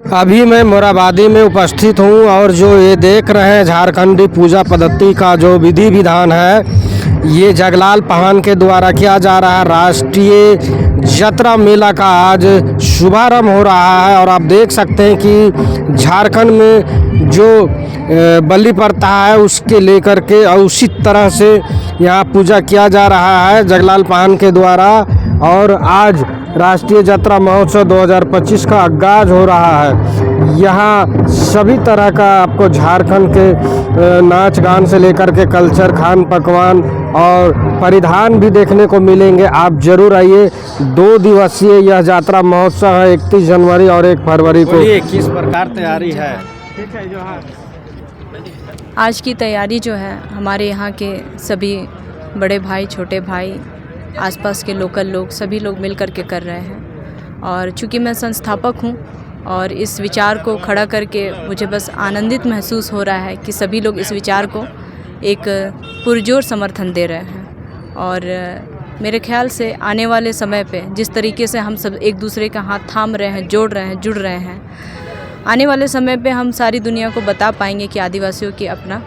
अभी मैं मोराबादी में उपस्थित हूँ और जो ये देख रहे हैं झारखंडी पूजा पद्धति का जो विधि विधान है, ये जगलाल पहान के द्वारा किया जा रहा है। राष्ट्रीय जतरा मेला का आज शुभारंभ हो रहा है और आप देख सकते हैं कि झारखंड में जो बलि प्रथा है उसके लेकर के और उसी तरह से यहाँ पूजा किया जा रहा है जगलाल पहान के द्वारा। और आज राष्ट्रीय जतरा महोत्सव 2025 का आगाज हो रहा है। यहाँ सभी तरह का आपको झारखंड के नाच गान से लेकर के कल्चर, खान पकवान और परिधान भी देखने को मिलेंगे। आप जरूर आइए। 2 दिवसीय यह यात्रा महोत्सव है, 31 जनवरी और 1 फरवरी को। किस प्रकार तैयारी है? आज की तैयारी जो है हमारे यहाँ के सभी बड़े भाई, छोटे भाई, आसपास के लोकल लोग, सभी लोग मिल कर के कर रहे हैं। और चूँकि मैं संस्थापक हूँ और इस विचार को खड़ा करके मुझे बस आनंदित महसूस हो रहा है कि सभी लोग इस विचार को एक पुरजोर समर्थन दे रहे हैं। और मेरे ख्याल से आने वाले समय पे जिस तरीके से हम सब एक दूसरे का हाथ थाम रहे हैं, जोड़ रहे हैं, जुड़ रहे हैं, आने वाले समय पे हम सारी दुनिया को बता पाएंगे कि आदिवासियों की अपना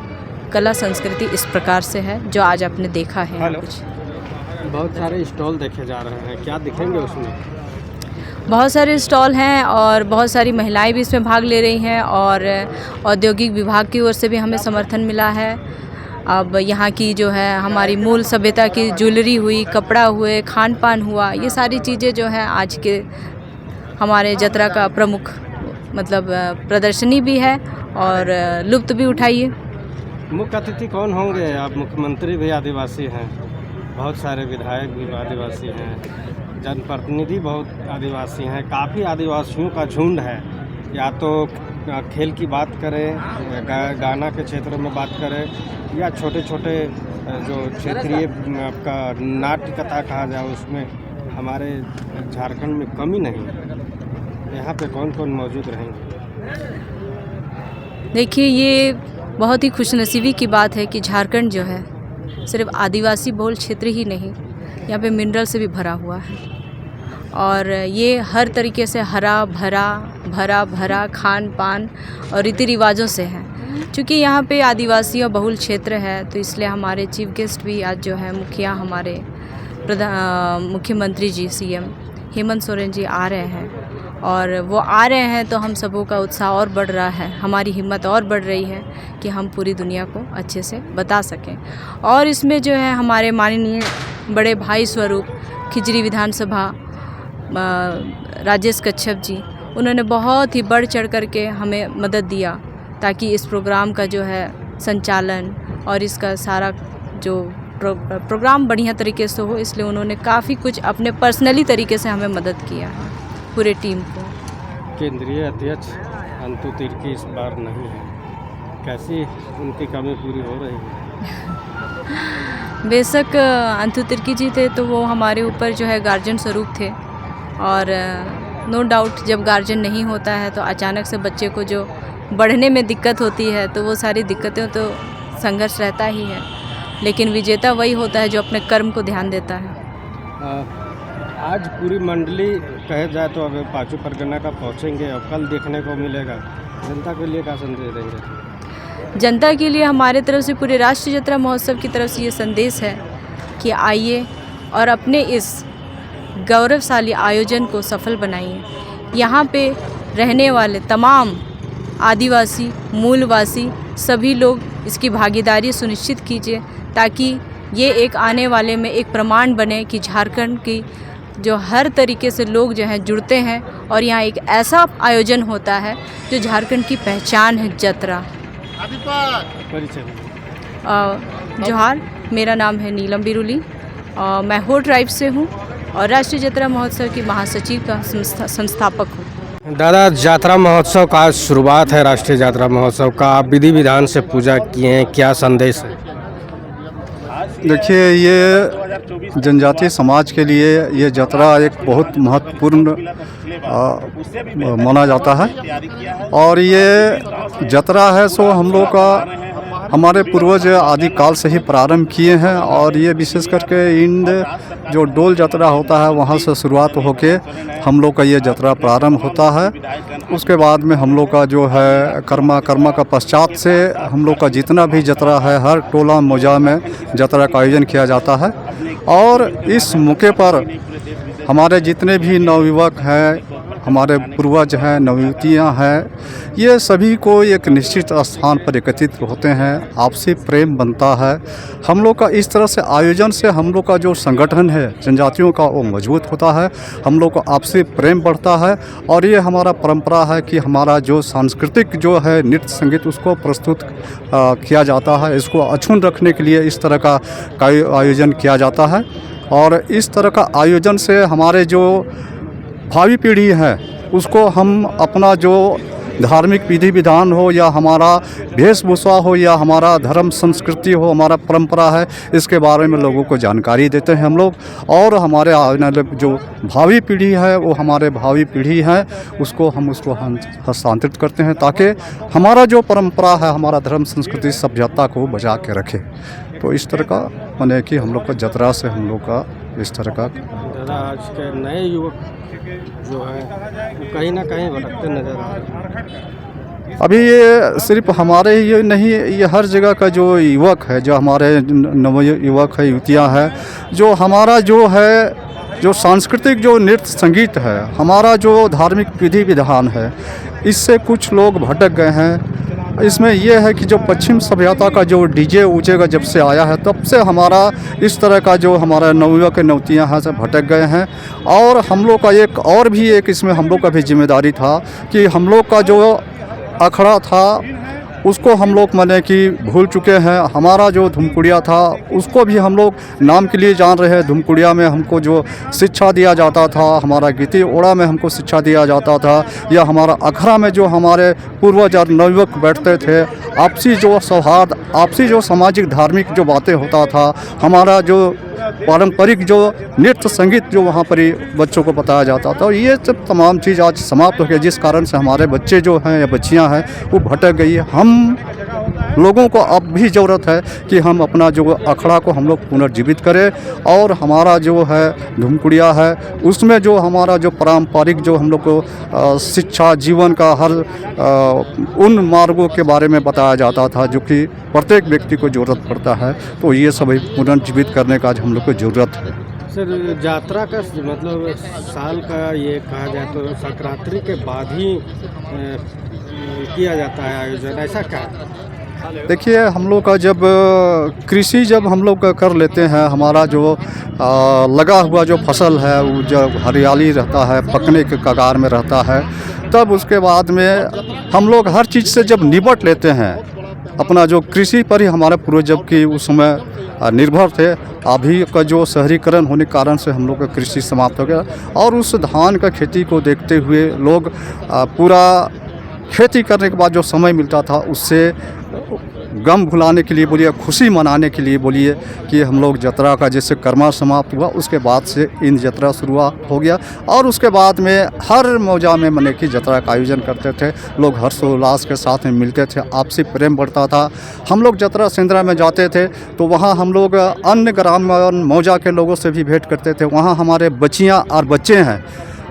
कला संस्कृति इस प्रकार से है जो आज आपने देखा है। कुछ बहुत सारे स्टॉल देखे जा रहे हैं, क्या दिखेंगे उसमें? बहुत सारे स्टॉल हैं और बहुत सारी महिलाएं भी इसमें भाग ले रही हैं और औद्योगिक विभाग की ओर से भी हमें समर्थन मिला है। अब यहाँ की जो है हमारी मूल सभ्यता की ज्वेलरी हुई, कपड़ा हुए, खान पान हुआ, ये सारी चीज़ें जो है आज के हमारे जतरा का प्रमुख मतलब प्रदर्शनी भी है और लुत्फ़ भी उठाइए। मुख्य अतिथि कौन होंगे? आप मुख्यमंत्री भी आदिवासी हैं, बहुत सारे विधायक भी आदिवासी हैं, जनप्रतिनिधि बहुत आदिवासी हैं, काफ़ी आदिवासियों का झुंड है। या तो खेल की बात करें, गाना के क्षेत्र में बात करें या छोटे छोटे जो क्षेत्रीय आपका नाट्य कथा कहा जाए उसमें हमारे झारखंड में कमी नहीं है। यहाँ पे कौन कौन मौजूद रहेंगे? देखिए, ये बहुत ही खुशनसीबी की बात है कि झारखंड जो है सिर्फ आदिवासी बहुल क्षेत्र ही नहीं, यहाँ पे मिनरल से भी भरा हुआ है और ये हर तरीके से हरा भरा खान पान और रीति रिवाजों से है। क्योंकि यहाँ पे आदिवासी और बहुल क्षेत्र है तो इसलिए हमारे चीफ गेस्ट भी आज जो है मुखिया हमारे मुख्यमंत्री जी सीएम हेमंत सोरेन जी आ रहे हैं और वो आ रहे हैं तो हम सबों का उत्साह और बढ़ रहा है, हमारी हिम्मत और बढ़ रही है कि हम पूरी दुनिया को अच्छे से बता सकें। और इसमें जो है हमारे माननीय बड़े भाई स्वरूप खिजरी विधानसभा राजेश कच्छप जी, उन्होंने बहुत ही बढ़ चढ़ कर के हमें मदद दिया ताकि इस प्रोग्राम का जो है संचालन और इसका सारा जो प्रोग्राम बढ़िया तरीके से हो, इसलिए उन्होंने काफ़ी कुछ अपने पर्सनली तरीके से हमें मदद किया है पूरे टीम को। केंद्रीय अध्यक्ष अंतु तिर्की इस बार नहीं है, कैसी उनकी कमी पूरी हो रही है? बेशक अंतु तिर्की जी थे तो वो हमारे ऊपर जो है गार्जियन स्वरूप थे और नो डाउट जब गार्जियन नहीं होता है तो अचानक से बच्चे को जो बढ़ने में दिक्कत होती है तो वो सारी दिक्कतें तो संघर्ष रहता ही है, लेकिन विजेता वही होता है जो अपने कर्म को ध्यान देता है। आज पूरी मंडली कहे जाए तो अब पांचू परगना का पहुंचेंगे और कल देखने को मिलेगा। जनता के लिए क्या संदेश देंगे? जनता के लिए हमारे तरफ से पूरे राष्ट्रीय जतरा महोत्सव की तरफ से ये संदेश है कि आइए और अपने इस गौरवशाली आयोजन को सफल बनाइए। यहाँ पे रहने वाले तमाम आदिवासी, मूलवासी सभी लोग इसकी भागीदारी सुनिश्चित कीजिए ताकि ये एक आने वाले में एक प्रमाण बने कि झारखंड की जो हर तरीके से लोग जो हैं जुड़ते हैं और यहाँ एक ऐसा आयोजन होता है जो झारखंड की पहचान है, जतरा। जोहार, मेरा नाम है नीलम बिरुली और मैं हो ट्राइब से हूँ और राष्ट्रीय जतरा महोत्सव की महासचिव का संस्थापक हूँ। दादा, यात्रा महोत्सव का आज शुरुआत है, राष्ट्रीय यात्रा महोत्सव का आप विधि विधान से पूजा किए हैं, क्या संदेश है? देखिए, ये जनजातीय समाज के लिए ये जतरा एक बहुत महत्वपूर्ण माना जाता है और ये जतरा है सो हम लोग का हमारे पूर्वज आदिकाल से ही प्रारंभ किए हैं और ये विशेष करके इन जो डोल यात्रा होता है वहाँ से शुरुआत होके हम लोग का ये यात्रा प्रारंभ होता है। उसके बाद में हम लोग का जो है कर्मा का पश्चात से हम लोग का जितना भी यात्रा है हर टोला मौजा में यात्रा का आयोजन किया जाता है। और इस मौके पर हमारे जितने भी नवयुवक हैं, हमारे पूर्वज हैं, नवयुवतियाँ हैं, ये सभी को एक निश्चित स्थान पर एकत्रित होते हैं, आपसी प्रेम बनता है। हम लोग का इस तरह से आयोजन से हम लोग का जो संगठन है जनजातियों का वो मजबूत होता है, हम लोग को आपसी प्रेम बढ़ता है। और ये हमारा परंपरा है कि हमारा जो सांस्कृतिक जो है नृत्य संगीत उसको प्रस्तुत किया जाता है। इसको अक्षुण्ण रखने के लिए इस तरह का आयोजन किया जाता है। और इस तरह का आयोजन से हमारे जो भावी पीढ़ी है उसको हम अपना जो धार्मिक विधि विधान हो या हमारा वेशभूषा हो या हमारा धर्म संस्कृति हो, हमारा परंपरा है, इसके बारे में लोगों को जानकारी देते हैं हम लोग। और हमारे आने वाले जो भावी पीढ़ी है वो हमारे भावी पीढ़ी है उसको हम हस्तांतरित करते हैं ताकि हमारा जो परंपरा है, हमारा धर्म संस्कृति सभ्यता को बचा के रखे। तो इस तरह का माने कि हम लोग का जतरा से हम लोग का इस तरह का आज के नए युवक जो है वो कहीं ना कहीं भटकते नज़र आ रहे हैं। अभी ये सिर्फ हमारे ये नहीं, ये हर जगह का जो युवक है, जो हमारे नव युवक है, युवतियाँ हैं, जो हमारा जो है जो सांस्कृतिक जो नृत्य संगीत है, हमारा जो धार्मिक विधि विधान है, इससे कुछ लोग भटक गए हैं। इसमें यह है कि जो पश्चिम सभ्यता का जो डीजे ऊँचे का जब से आया है तब से हमारा इस तरह का जो हमारा नवयुवक नवतियाँ हैं से भटक गए हैं। और हम लोग का एक इसमें हम लोग का भी जिम्मेदारी था कि हम लोग का जो अखड़ा था उसको हम लोग माने कि भूल चुके हैं। हमारा जो धुमकुड़िया था उसको भी हम लोग नाम के लिए जान रहे हैं। धुमकुड़िया में हमको जो शिक्षा दिया जाता था, हमारा गीती ओड़ा में हमको शिक्षा दिया जाता था, या हमारा अखड़ा में जो हमारे पूर्वज और नवयुवक बैठते थे, आपसी जो सौहार्द, आपसी जो सामाजिक धार्मिक जो बातें होता था, हमारा जो पारंपरिक जो नृत्य संगीत जो वहाँ पर ही बच्चों को बताया जाता था, ये सब तमाम चीज़ आज समाप्त हो गई, जिस कारण से हमारे बच्चे जो हैं या बच्चियाँ हैं वो भटक गई है। हम लोगों को अब भी ज़रूरत है कि हम अपना जो अखड़ा को हम लोग पुनर्जीवित करें और हमारा जो है धुमकुड़िया है उसमें जो हमारा जो पारंपरिक जो हम लोग को शिक्षा जीवन का हर उन मार्गों के बारे में बताया जाता था जो कि प्रत्येक व्यक्ति को ज़रूरत पड़ता है। तो ये सभी पुनर्जीवित करने का आज हम लोग को ज़रूरत है। सर, यात्रा का मतलब साल का ये कहा जाए तो संक्रांति के बाद ही किया जाता है आयोजन, ऐसा क्या है? देखिए, हम लोग का जब कृषि जब हम लोग कर लेते हैं, हमारा जो लगा हुआ जो फसल है वो जब हरियाली रहता है, पकने के कगार में रहता है, तब उसके बाद में हम लोग हर चीज़ से जब निपट लेते हैं, अपना जो कृषि पर ही हमारे पूर्वज जब कि उस समय निर्भर थे। अभी का जो शहरीकरण होने के कारण से हम लोग का कृषि समाप्त हो गया और उस धान का खेती को देखते हुए लोग पूरा खेती करने के बाद जो समय मिलता था उससे गम भुलाने के लिए बोलिए, खुशी मनाने के लिए बोलिए कि हम लोग जतरा का जैसे कर्मा समाप्त हुआ उसके बाद से इन जतरा शुरुआत हो गया। और उसके बाद में हर मौजा में मने की जतरा का आयोजन करते थे, लोग हर्षोल्लास के साथ में मिलते थे, आपसी प्रेम बढ़ता था। हम लोग जतरा सेंद्रा में जाते थे तो वहाँ हम लोग अन्य ग्राम और मौजा के लोगों से भी भेंट करते थे। वहाँ हमारे बच्चियाँ और बच्चे हैं,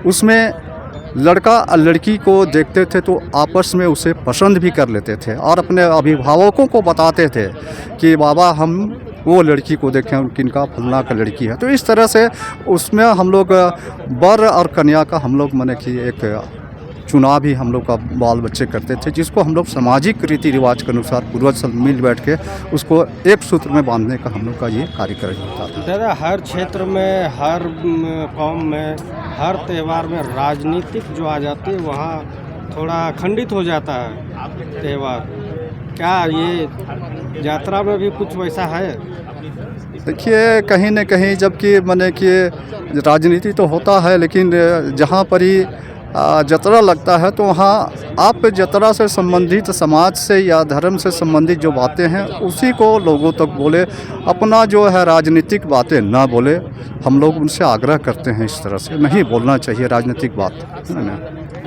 उसमें लड़का और लड़की को देखते थे तो आपस में उसे पसंद भी कर लेते थे और अपने अभिभावकों को बताते थे कि बाबा हम वो लड़की को देखें, किनका फलना का लड़की है। तो इस तरह से उसमें हम लोग वर और कन्या का हम लोग माने कि एक चुनाव भी हम लोग का बाल बच्चे करते थे, जिसको हम लोग सामाजिक रीति रिवाज के अनुसार पूर्वज सब मिल बैठ के उसको एक सूत्र में बांधने का हम लोग का ये कार्यक्रम होता था। दादा, हर क्षेत्र में, हर कौम में, हर त्यौहार में राजनीतिक जो आ जाती है वहाँ थोड़ा खंडित हो जाता है त्यौहार। क्या ये यात्रा में भी कुछ वैसा है? देखिए, कहीं न कहीं जबकि माने कि राजनीति तो होता है, लेकिन जहाँ पर ही जतरा लगता है तो वहाँ आप जतरा से संबंधित समाज से या धर्म से संबंधित जो बातें हैं उसी को लोगों तक बोले, अपना जो है राजनीतिक बातें ना बोले। हम लोग उनसे आग्रह करते हैं इस तरह से नहीं बोलना चाहिए राजनीतिक बात, है ना।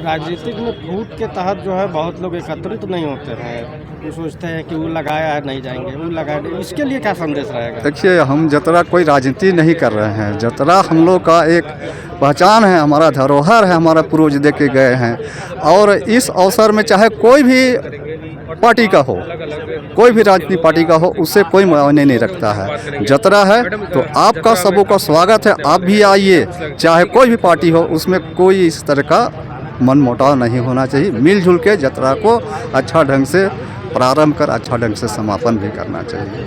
राजनीतिक में फूट के तहत जो है बहुत लोग एकत्रित नहीं होते हैं, वो सोचते हैं कि वो लगाया है नहीं जाएंगे, वो लगाया, इसके लिए क्या संदेश रहेगा? देखिए, हम जतरा कोई राजनीति नहीं कर रहे हैं। जतरा हम लोग का एक पहचान है, हमारा धरोहर है, हमारा पूर्वज दे के गए हैं। और इस अवसर में चाहे कोई भी पार्टी का हो, कोई भी राजनीतिक पार्टी का हो, उससे कोई मायने नहीं रखता है। जतरा है तो आपका सबों का स्वागत है, आप भी आइए, चाहे कोई भी पार्टी हो, उसमें कोई इस तरह का मनमुटाव नहीं होना चाहिए। मिलजुल के जतरा को अच्छा ढंग से प्रारंभ कर अच्छा ढंग से समापन भी करना चाहिए।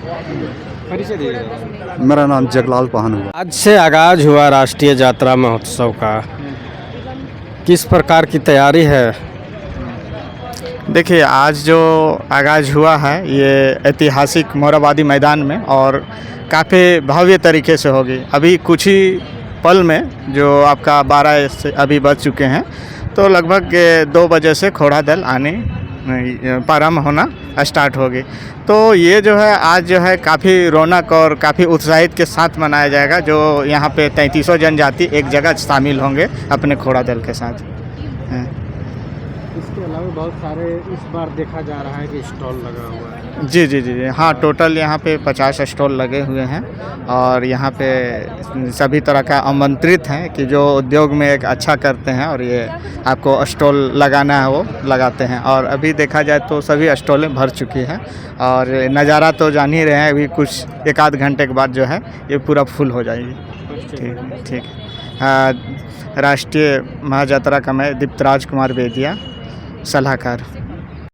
परिचय दीजिए। मेरा नाम जगलाल पाहन हुआ। आज से आगाज हुआ राष्ट्रीय यात्रा महोत्सव का, किस प्रकार की तैयारी है? देखिए, आज जो आगाज़ हुआ है ये ऐतिहासिक मोरहाबादी मैदान में और काफ़ी भव्य तरीके से होगी। अभी कुछ ही पल में जो आपका 12 से अभी बज चुके हैं, तो लगभग 2 बजे से घोड़ा दल आने प्रारंभ होना स्टार्ट होगी। तो ये जो है आज जो है काफ़ी रौनक और काफ़ी उत्साहित के साथ मनाया जाएगा। जो यहाँ पे 3300 जनजाति एक जगह शामिल होंगे अपने घोड़ा दल के साथ। इसके अलावा बहुत सारे इस बार देखा जा रहा है कि स्टॉल लगा हुआ है। जी जी जी जी हाँ, टोटल यहाँ पे 50 स्टॉल लगे हुए हैं और यहाँ पे सभी तरह का आमंत्रित हैं कि जो उद्योग में एक अच्छा करते हैं और ये आपको स्टॉल लगाना है वो लगाते हैं। और अभी देखा जाए तो सभी स्टॉलें भर चुकी हैं और नज़ारा तो जान ही रहे हैं, अभी कुछ 1-आध घंटे के बाद जो है ये पूरा फुल हो जाएगी। ठीक ठीक। राष्ट्रीय महायात्रा का मैं दीप्तराज कुमार बेदिया, सलाहकार।